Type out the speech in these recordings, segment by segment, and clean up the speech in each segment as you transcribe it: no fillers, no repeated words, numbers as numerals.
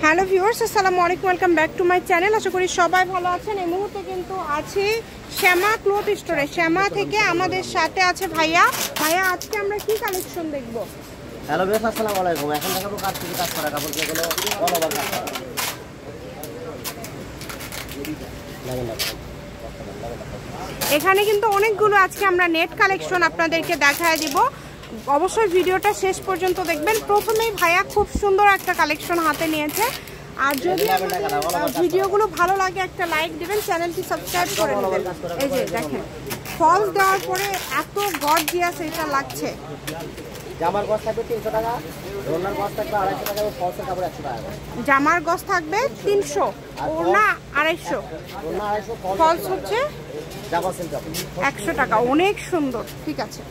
Hello viewers, আসসালামু আলাইকুম, welcome back to my channel. আশা করি সবাই ভালো আছেন। এই মুহূর্তে কিন্তু আছি শ্যামা ক্লথ স্টোরে। শ্যামা থেকে আমাদের সাথে আছে ভাইয়া। আজকে আমরা কি কালেকশন দেখব? হ্যালো ভিউয়ার্স, আসসালামু আলাইকুম। এখন দেখাবো কাজ থেকে কাজ করা কাপড়, যেগুলো অল ওভার কাজ করা। এখানে কিন্তু অনেকগুলো আজকে আমরা নেট কালেকশন আপনাদেরকে দেখায় দিব। অবশ্যই ভিডিওটা শেষ পর্যন্ত দেখবেন। প্রথমেই ভাইয়া খুব সুন্দর একটা কালেকশন হাতে নিয়েছে। আর যদি ভিডিওগুলো ভালো লাগে একটা লাইক দিবেন, চ্যানেলটি সাবস্ক্রাইব করে নেবেন। এই যে দেখেন, ফলস দেওয়ার পরে এত গর্জিয়াস এটা লাগছে। জামার গজ থাকবে 300 টাকা, ওড়নার গজ থাকবে 250 টাকা এবং ফলসের কাপড় 100 টাকা। জামার গজ থাকবে 300, ওড়না 250, ওড়না 250, ফলস হচ্ছে জামা সেল 100 টাকা। অনেক সুন্দর, ঠিক আছে।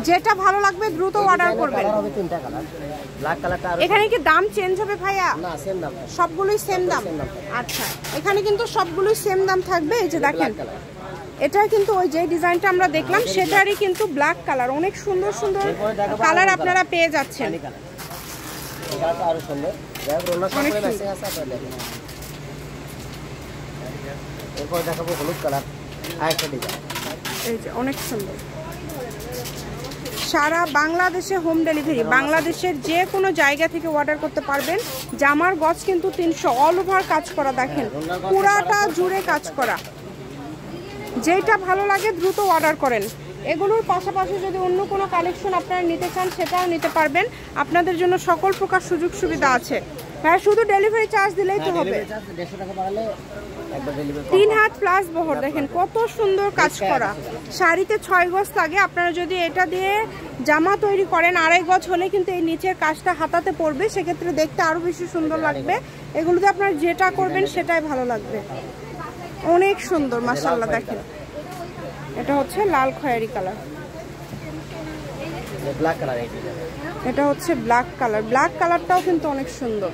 যেটা ভালো লাগবে দ্রুত অর্ডার করবেন। হবে 3টা কালার, ব্ল্যাক কালারটা। এখানে কি দাম চেঞ্জ হবে ভাইয়া? না, সেম দাম, সবগুলোই সেম দাম। আচ্ছা, এখানে কিন্তু সবগুলোই সেম দাম থাকবে। এই যে দেখেন, এটা কিন্তু ওই যে ডিজাইনটা আমরা দেখলাম সেটারই কিন্তু ব্ল্যাক কালার। অনেক সুন্দর সুন্দর কালার আপনারা পেয়ে যাচ্ছেন। এটা আরো সুন্দর, দেখো ওড়নার সাথে ম্যাচিং আছে। আপনারা দেখেন, এরপর দেখাবো হলুদ কালার, আরেকটা ডিজাইন। এই যে অনেক সুন্দর। সারা বাংলাদেশে হোম ডেলিভারি, বাংলাদেশের যে কোনো জায়গা থেকে অর্ডার করতে পারবেন। জামার গজ কিন্তু 300, অল ওভার কাজ করা। দেখেন পুরাটা জুড়ে কাজ করা। যেটা ভালো লাগে দ্রুত অর্ডার করেন। এগুলোর পাশাপাশি যদি অন্য কোনো কালেকশন আপনারা নিতে চান সেটাও নিতে পারবেন। আপনাদের জন্য সকল প্রকার সুযোগ সুবিধা আছে। হ্যাঁ, শুধু ডেলিভারি চার্জ দিলেই তো হবে। 150 টাকা বাড়ালে একবার ডেলিভারি 3 হাত প্লাস বহর। দেখেন কত সুন্দর কাজ করা। শাড়িতে 6 গজ লাগে। আপনারা যদি এটা দিয়ে জামা তৈরি করেন 2.5 গজ হলে কিন্তু এই নিচের কাজটা হাতাতে পড়বে, সেক্ষেত্রে দেখতে আরো বেশি সুন্দর লাগবে। এগুলোতে আপনারা যেটা করবেন সেটাই ভালো লাগবে। অনেক সুন্দর মাশাআল্লাহ। দেখেন এটা হচ্ছে লাল খয়েরি কালার, ব্ল্যাক কালার। এটা হচ্ছে ব্ল্যাক কালার। ব্ল্যাক কালারটাও কিন্তু অনেক সুন্দর।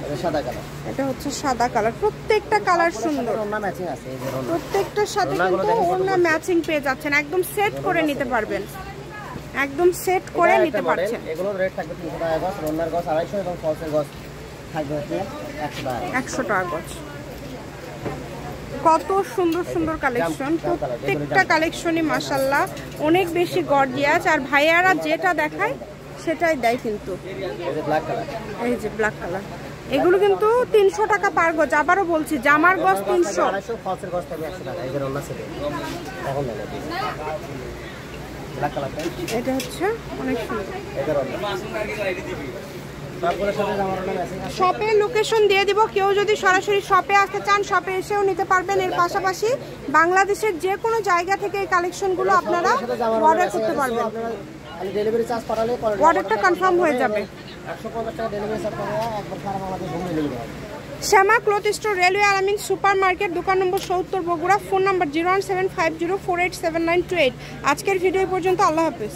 এটা সাদা কালার, এটা হচ্ছে সাদা কালার। প্রত্যেকটা কালার সুন্দর, ওড়না ম্যাচিং আছে। এই যে ওড়না, প্রত্যেকটার সাথে কিন্তু ওড়না ম্যাচিং পেয়ে যাচ্ছেন। একদম সেট করে নিতে পারবেন, একদম সেট করে নিতে পারছেন। এগুলোর রেট থাকবে 300 টাকা গজ, ওড়নার গজ 250 এবং ফলসের গজ থাকবে 100 টাকা। 100 টাকা গজ। কত সুন্দর সুন্দর কালেকশন। প্রত্যেকটা কালেকশনই মাশাআল্লাহ অনেক বেশি গর্জিয়াস। আর ভাইয়ারা যেটা দেখায় সেটাই দেয় কিন্তু। এই যে ব্ল্যাক কালার, এই যে ব্ল্যাক কালার। এগুলো কিন্তু 300 টাকা পার গজ। আবারও বলছি, জামার গজ 300, 250, ফলসের গজ থাকবে 100 টাকা। এই যে ওড়না সেট এখন নেন ব্ল্যাক কালারটা। এটা হচ্ছে অনেক সুন্দর। এটা ওড়না তারপরে সাথে জামার ওড়না ম্যাচিং আছে। শপের লোকেশন দিয়ে দিব। কেউ যদি সরাসরি শপে আসতে চান শপে এসেও নিতে পারবেন। এর পাশাপাশি বাংলাদেশের যে কোনো জায়গা থেকে এই কালেকশনগুলো আপনারা অর্ডার করতে পারবেন। খালি ডেলিভারি চার্জ পাঠালে অর্ডারটা কনফার্ম হয়ে যাবে। 150 টাকা ডেলিভারি চার্জ পাঠালে একবার সারা বাংলাদেশ হোম ডেলিভারি হবে। শ্যামা ক্লথ স্টোর, রেলওয়ে আলামিন সুপার মার্কেট, দোকান নম্বর 70, বগুড়া। Phone number 01750487928। আজকের ভিডিও পর্যন্ত। আল্লাহ হাফেজ।